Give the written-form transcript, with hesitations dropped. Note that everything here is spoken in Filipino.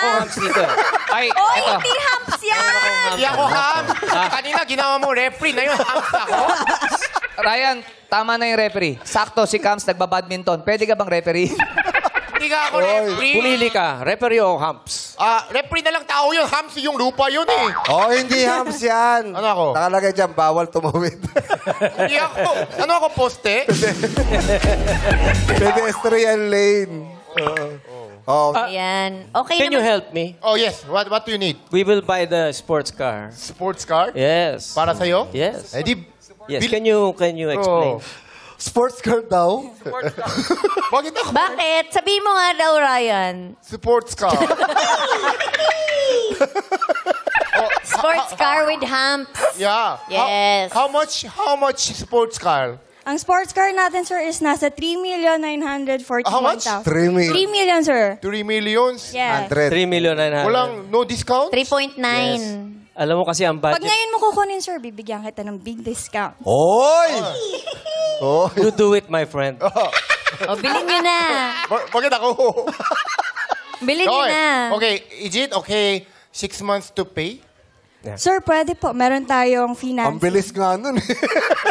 akong hams dito. Ay, Oh, eto. hindi humps yan! Hindi ako ham. Kanina ginawa mo referee. Ngayon hams ako. Ryan, tama na yung referee. Sakto, si Cams nagbabadminton. Pwede ka bang referee? Hindi ka ako referee. Pumili ka, referee o humps? Referee na lang tao yun. Hams yung lupa yun eh. Oh, hindi hams yan. Ano ako? Nakalagay dyan, bawal tumawid. Hindi ako. Ano ako, poste? Pedestrian lane. Oh, Ayan. Okay Can you naman. help me? Oh yes. What do you need? We will buy the sports car. Sports car? Yes. Para sa'yo? Yes. Eh di... Yes. Bil- Can you explain? Oh. sports car daw. Bakit ako? Bakit? Sabihin mo nga daw, Ryan. Sports car. Sports car with humps. Yeah. Yes. How much sports car? Ang sports car natin, sir, is nasa 3,941,000. How much? 3 million. 3 million, sir. 3 millions? Yes. 100. 3 million 900. Walang no discount? 3.9. Alam mo kasi ang Pag budget. ngayon mo kukunin, sir, bibigyan kita ng big discount. Oy! Oh. You do it, my friend. O, bilhin nyo na. Bakit ako? Bilhin nyo na. Okay, is it okay 6 months to pay? Sir, pwede po. Meron tayong Ang financing. bilis nga nun eh.